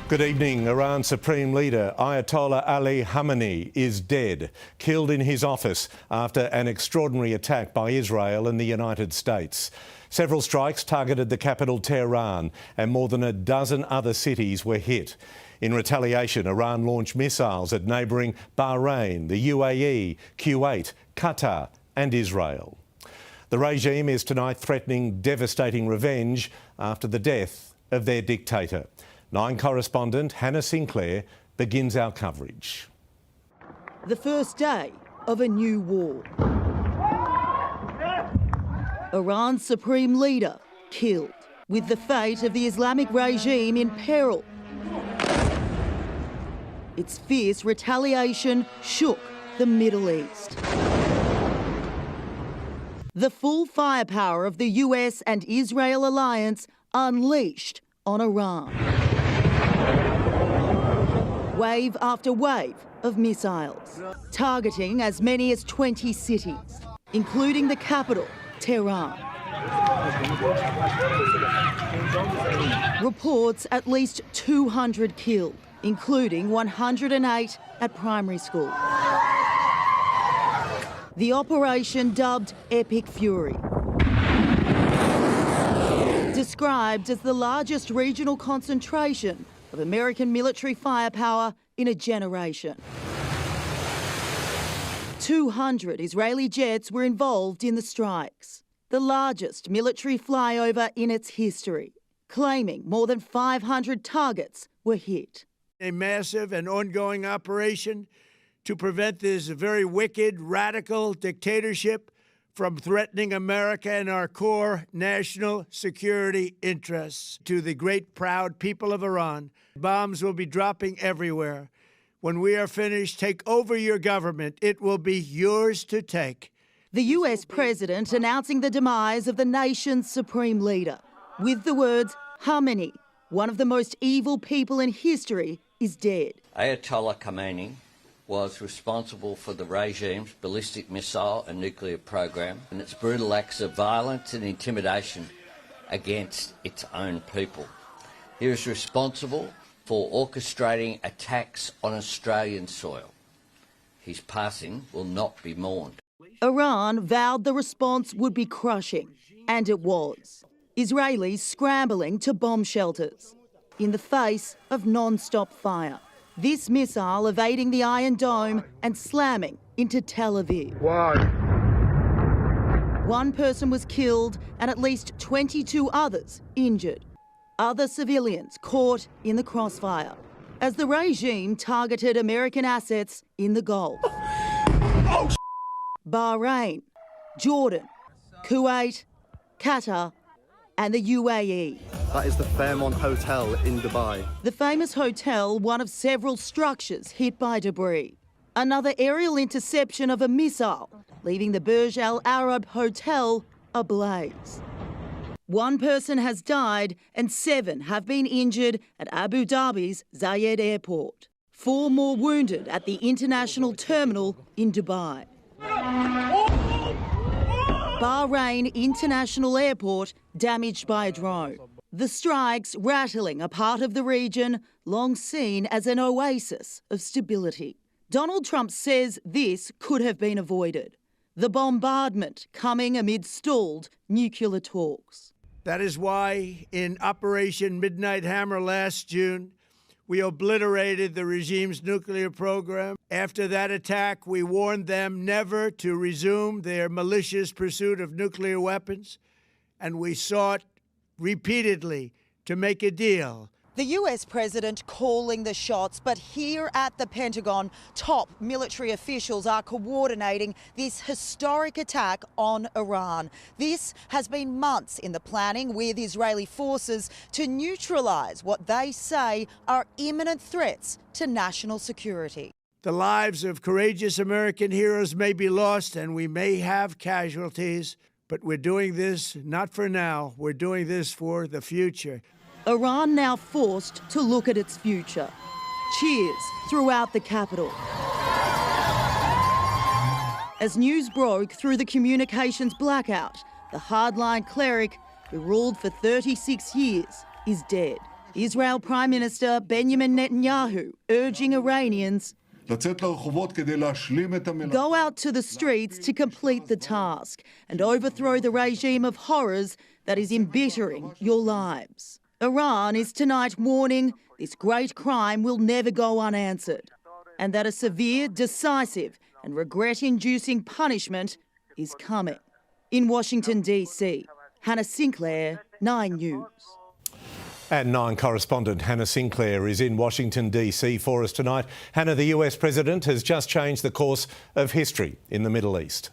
Good evening. Iran's Supreme Leader Ayatollah Ali Khamenei is dead, killed in his office after an extraordinary attack by Israel and the United States. Several strikes targeted the capital Tehran and more than a dozen other cities were hit. In retaliation, Iran launched missiles at neighbouring Bahrain, the UAE, Kuwait, Qatar and Israel. The regime is tonight threatening devastating revenge after the death of their dictator. Nine correspondent Hannah Sinclair begins our coverage. The first day of a new war. Iran's supreme leader killed, with the fate of the Islamic regime in peril. Its fierce retaliation shook the Middle East. The full firepower of the US and Israel alliance unleashed on Iran. Wave after wave of missiles, targeting as many as 20 cities, including the capital, Tehran. Reports at least 200 killed, including 108 at primary school. The operation, dubbed Epic Fury, described as the largest regional concentration of American military firepower in a generation. 200 Israeli jets were involved in the strikes, the largest military flyover in its history, claiming more than 500 targets were hit. A massive and ongoing operation to prevent this very wicked, radical dictatorship from threatening America and our core national security interests. To the great, proud people of Iran, bombs will be dropping everywhere. When we are finished, take over your government. It will be yours to take. The US president announcing the demise of the nation's supreme leader, with the words, Khamenei, one of the most evil people in history, is dead. Ayatollah Khamenei was responsible for the regime's ballistic missile and nuclear program and its brutal acts of violence and intimidation against its own people. He was responsible for orchestrating attacks on Australian soil. His passing will not be mourned. Iran vowed the response would be crushing, and it was. Israelis scrambling to bomb shelters in the face of non-stop fire. This missile evading the Iron Dome and slamming into Tel Aviv. Why? One person was killed and at least 22 others injured. Other civilians caught in the crossfire as the regime targeted American assets in the Gulf. Bahrain, Jordan, Kuwait, Qatar and the UAE. That is the Fairmont Hotel in Dubai. The famous hotel, one of several structures hit by debris. Another aerial interception of a missile, leaving the Burj Al Arab Hotel ablaze. One person has died and 7 have been injured at Abu Dhabi's Zayed Airport. 4 more wounded at the international terminal in Dubai. Bahrain International Airport damaged by a drone. The strikes rattling a part of the region long seen as an oasis of stability. Donald Trump says this could have been avoided. The bombardment coming amid stalled nuclear talks. That is why in Operation Midnight Hammer last June, we obliterated the regime's nuclear program. After that attack, we warned them never to resume their malicious pursuit of nuclear weapons, and we sought repeatedly to make a deal. The US president calling the shots, but here at the Pentagon, top military officials are coordinating this historic attack on Iran. This has been months in the planning, with Israeli forces to neutralise what they say are imminent threats to national security. The lives of courageous American heroes may be lost and we may have casualties, but we're doing this not for now, we're doing this for the future. Iran now forced to look at its future. Cheers throughout the capital. As news broke through the communications blackout, the hardline cleric, who ruled for 36 years, is dead. Israel Prime Minister Benjamin Netanyahu urging Iranians go out to the streets to complete the task and overthrow the regime of horrors that is embittering your lives. Iran is tonight warning this great crime will never go unanswered and that a severe, decisive and regret-inducing punishment is coming. In Washington, D.C., Hannah Sinclair, 9 News. And 9 correspondent Hannah Sinclair is in Washington, D.C. for us tonight. Hannah, the US president has just changed the course of history in the Middle East.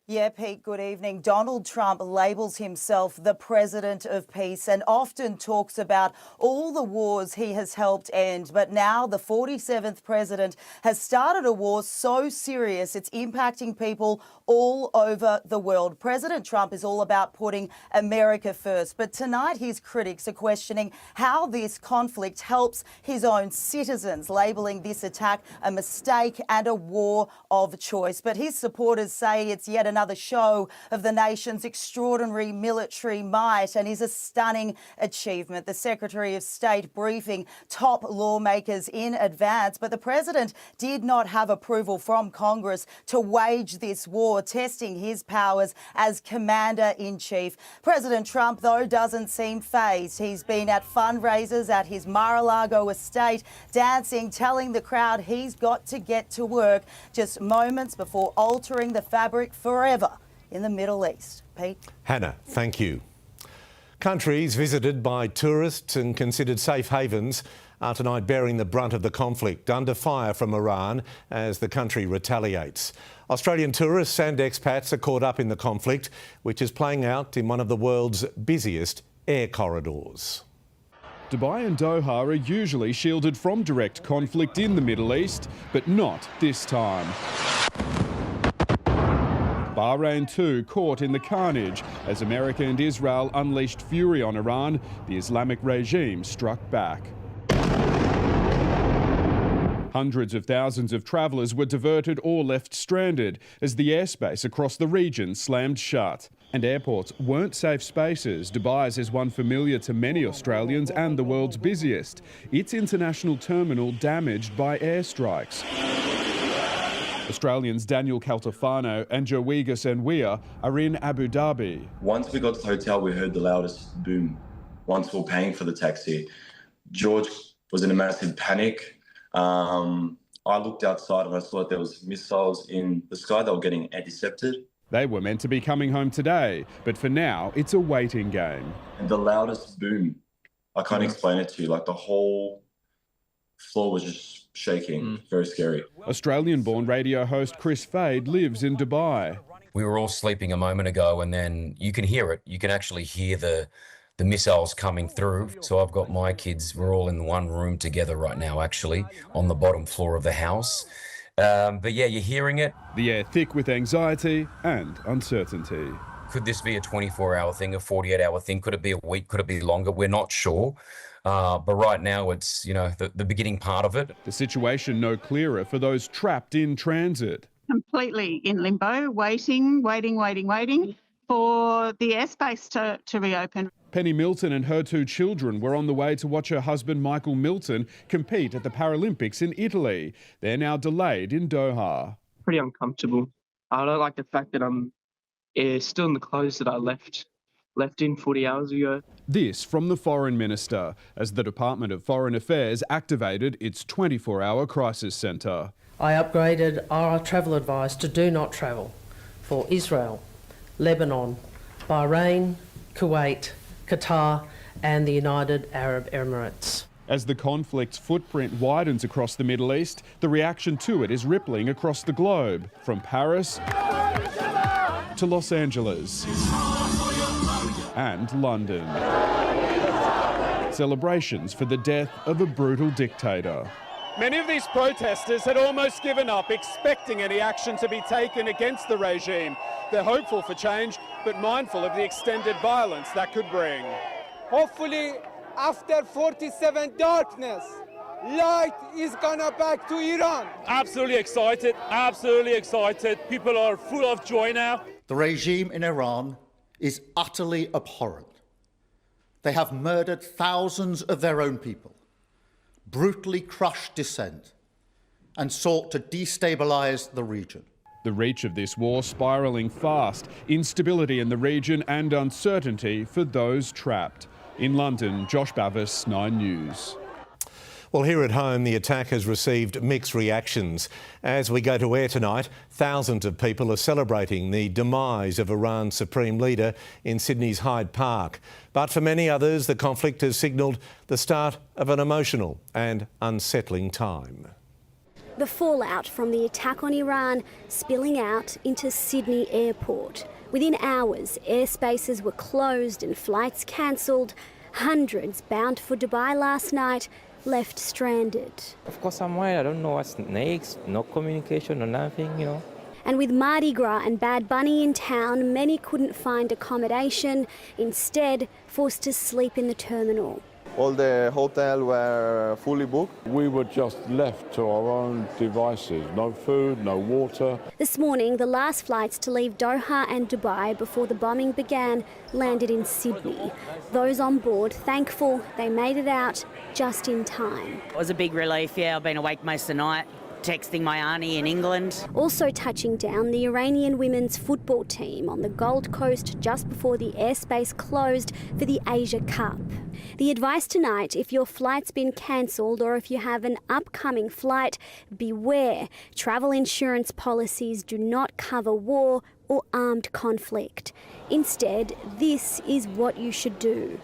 Yeah, Pete, good evening. Donald Trump labels himself the president of peace and often talks about all the wars he has helped end. But now the 47th president has started a war so serious it's impacting people all over the world. President Trump is all about putting America first. But tonight his critics are questioning how this conflict helps his own citizens, labelling this attack a mistake and a war of choice. But his supporters say it's yet another show of the nation's extraordinary military might and is a stunning achievement. The Secretary of State briefing top lawmakers in advance, but the president did not have approval from Congress to wage this war, testing his powers as Commander-in-Chief. President Trump, though, doesn't seem fazed. He's been at fundraisers at his Mar-a-Lago estate, dancing, telling the crowd he's got to get to work just moments before altering the fabric forever in the Middle East. Pete? Hannah, thank you. Countries visited by tourists and considered safe havens are tonight bearing the brunt of the conflict, under fire from Iran as the country retaliates. Australian tourists and expats are caught up in the conflict, which is playing out in one of the world's busiest air corridors. Dubai and Doha are usually shielded from direct conflict in the Middle East, but not this time. Bahrain too caught in the carnage as America and Israel unleashed fury on Iran. The Islamic regime struck back. Hundreds of thousands of travellers were diverted or left stranded as the airspace across the region slammed shut. And airports weren't safe spaces. Dubai's is one familiar to many Australians and the world's busiest. Its international terminal damaged by airstrikes. Australians Daniel Caltafano and Jowigas Enwia are in Abu Dhabi. Once we got to the hotel, we heard the loudest boom. Once we were paying for the taxi, George was in a massive panic. I looked outside and I saw that there was missiles in the sky that were getting intercepted. They were meant to be coming home today, but for now, it's a waiting game. And the loudest boom, I can't explain it to you. Like the whole floor was just shaking. Very scary. Australian-born radio host Chris Fade lives in Dubai. We were all sleeping a moment ago and then you can hear it. You can actually hear the missiles coming through. So I've got my kids, we're all in one room together right now, actually, on the bottom floor of the house. But yeah, you're hearing it. The air thick with anxiety and uncertainty. Could this be a 24-hour thing, a 48-hour thing? Could it be a week? Could it be longer? We're not sure. But right now it's, the beginning part of it. The situation no clearer for those trapped in transit. Completely in limbo, waiting for the airspace to reopen. Penny Milton and her 2 children were on the way to watch her husband Michael Milton compete at the Paralympics in Italy. They're now delayed in Doha. Pretty uncomfortable. I don't like the fact that I'm still in the clothes that I left in 40 hours ago. This from the Foreign Minister, as the Department of Foreign Affairs activated its 24-hour crisis centre. I upgraded our travel advice to do not travel for Israel, Lebanon, Bahrain, Kuwait, Qatar and the United Arab Emirates. As the conflict's footprint widens across the Middle East, the reaction to it is rippling across the globe, from Paris to Los Angeles and London. Celebrations for the death of a brutal dictator. Many of these protesters had almost given up, expecting any action to be taken against the regime. They're hopeful for change, but mindful of the extended violence that could bring. Hopefully, after 47 darkness, light is gonna back to Iran. Absolutely excited, absolutely excited. People are full of joy now. The regime in Iran is utterly abhorrent. They have murdered thousands of their own people, brutally crushed dissent, and sought to destabilise the region. The reach of this war spiralling fast, instability in the region and uncertainty for those trapped. In London, Josh Bavis, 9 News. Well, here at home, the attack has received mixed reactions. As we go to air tonight, thousands of people are celebrating the demise of Iran's supreme leader in Sydney's Hyde Park. But for many others, the conflict has signalled the start of an emotional and unsettling time. The fallout from the attack on Iran spilling out into Sydney Airport. Within hours, airspaces were closed and flights cancelled. Hundreds bound for Dubai last night left stranded. Of course I'm worried. I don't know what's next. No communication, no nothing, you know. And with Mardi Gras and Bad Bunny in town, many couldn't find accommodation, instead forced to sleep in the terminal. All the hotels were fully booked. We were just left to our own devices. No food, no water. This morning, the last flights to leave Doha and Dubai before the bombing began landed in Sydney. Those on board thankful they made it out just in time. It was a big relief, yeah. I've been awake most of the night, texting my auntie in England. Also touching down, the Iranian women's football team on the Gold Coast just before the airspace closed for the Asia Cup. The advice tonight, if your flight's been cancelled or if you have an upcoming flight, beware. Travel insurance policies do not cover war or armed conflict. Instead, this is what you should do.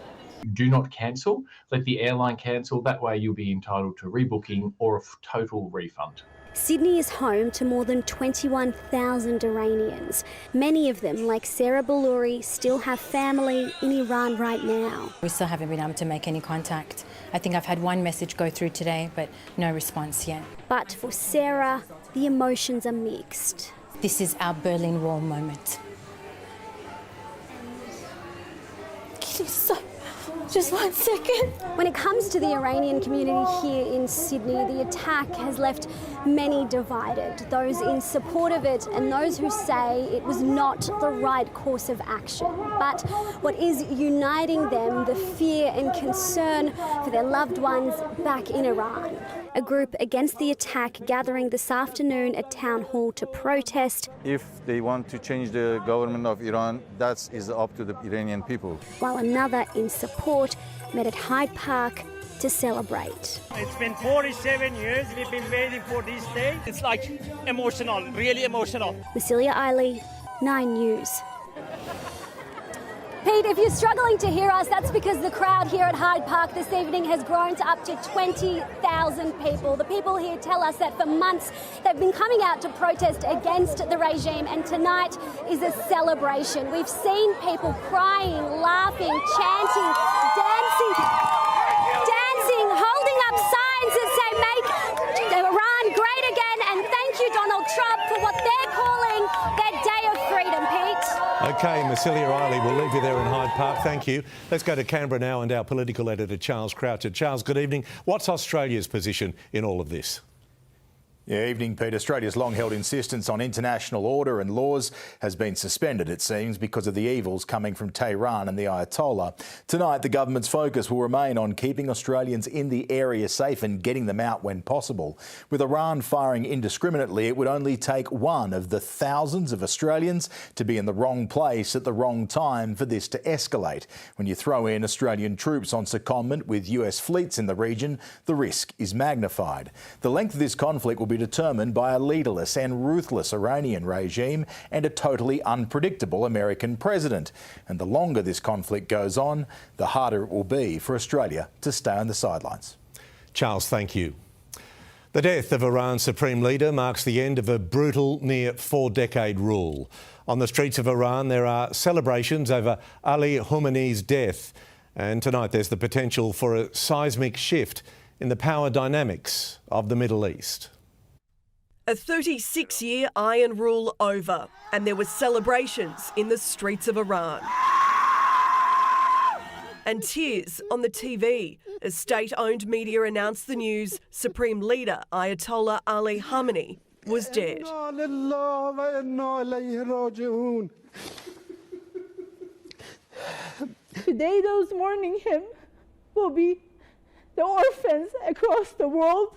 Do not cancel. Let the airline cancel. That way you'll be entitled to rebooking or a total refund. Sydney is home to more than 21,000 Iranians. Many of them, like Sarah Balouri, still have family in Iran right now. We still haven't been able to make any contact. I think I've had one message go through today, but no response yet. But for Sarah, the emotions are mixed. This is our Berlin Wall moment. Just 1 second. When it comes to the Iranian community here in Sydney, the attack has left many divided. Those in support of it and those who say it was not the right course of action. But what is uniting them, the fear and concern for their loved ones back in Iran. A group against the attack gathering this afternoon at Town Hall to protest. If they want to change the government of Iran, that is up to the Iranian people. While another in support met at Hyde Park to celebrate. It's been 47 years we've been waiting for this day. It's like emotional, really emotional. Massilia Eiley, 9 News. Pete, if you're struggling to hear us, that's because the crowd here at Hyde Park this evening has grown to up to 20,000 people. The people here tell us that for months they've been coming out to protest against the regime, and tonight is a celebration. We've seen people crying, laughing, chanting, dancing, holding up signs that say "Make Iran Great Again" and "Thank you, Donald Trump," for what they're calling their day of freedom, Pete. OK, Massilia Eiley, we'll leave you there in Hyde Park. Thank you. Let's go to Canberra now and our political editor, Charles Croucher. Charles, good evening. What's Australia's position in all of this? Yeah, evening, Pete. Australia's long-held insistence on international order and laws has been suspended, it seems, because of the evils coming from Tehran and the Ayatollah. Tonight, the government's focus will remain on keeping Australians in the area safe and getting them out when possible. With Iran firing indiscriminately, it would only take one of the thousands of Australians to be in the wrong place at the wrong time for this to escalate. When you throw in Australian troops on secondment with US fleets in the region, the risk is magnified. The length of this conflict will be determined by a leaderless and ruthless Iranian regime and a totally unpredictable American president. And the longer this conflict goes on, the harder it will be for Australia to stay on the sidelines. Charles, thank you. The death of Iran's supreme leader marks the end of a brutal, near 4-decade rule. On the streets of Iran, there are celebrations over Ali Khamenei's death. And tonight there's the potential for a seismic shift in the power dynamics of the Middle East. A 36-year iron rule over, and there were celebrations in the streets of Iran. And tears on the TV as state-owned media announced the news Supreme Leader Ayatollah Ali Khamenei was dead. Today, those mourning him will be the orphans across the world.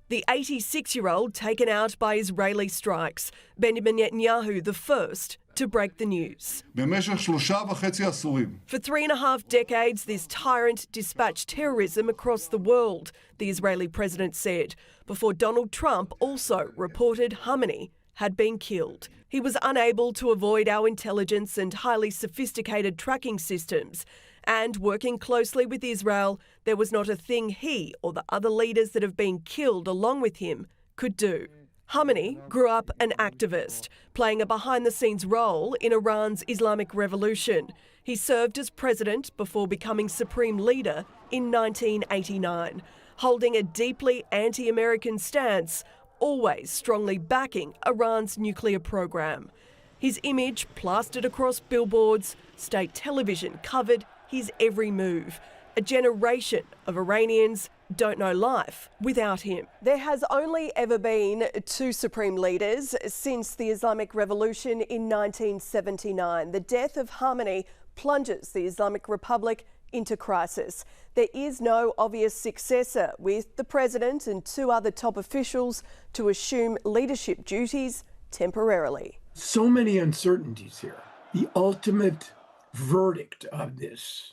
The 86-year-old taken out by Israeli strikes. Benjamin Netanyahu the first to break the news. For 3.5 decades, this tyrant dispatched terrorism across the world, the Israeli president said, before Donald Trump also reported Khamenei had been killed. He was unable to avoid our intelligence and highly sophisticated tracking systems. And working closely with Israel, there was not a thing he or the other leaders that have been killed along with him could do. Khamenei grew up an activist, playing a behind-the-scenes role in Iran's Islamic Revolution. He served as president before becoming supreme leader in 1989, holding a deeply anti-American stance, always strongly backing Iran's nuclear program. His image plastered across billboards, state television covered his every move. A generation of Iranians don't know life without him. There has only ever been 2 supreme leaders since the Islamic Revolution in 1979. The death of Khamenei plunges the Islamic Republic into crisis. There is no obvious successor, with the president and 2 other top officials to assume leadership duties temporarily. So many uncertainties here. The ultimate verdict of this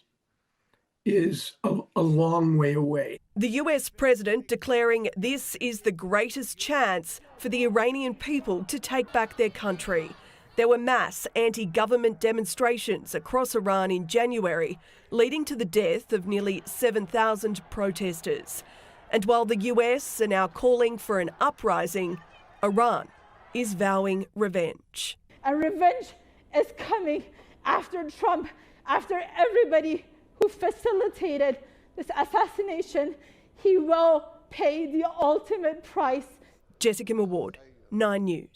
is a long way away. The US president declaring this is the greatest chance for the Iranian people to take back their country. There were mass anti-government demonstrations across Iran in January, leading to the death of nearly 7,000 protesters. And while the US are now calling for an uprising, Iran is vowing revenge. And revenge is coming after Trump, after everybody who facilitated this assassination. He will pay the ultimate price. Jessica Maward, 9 News.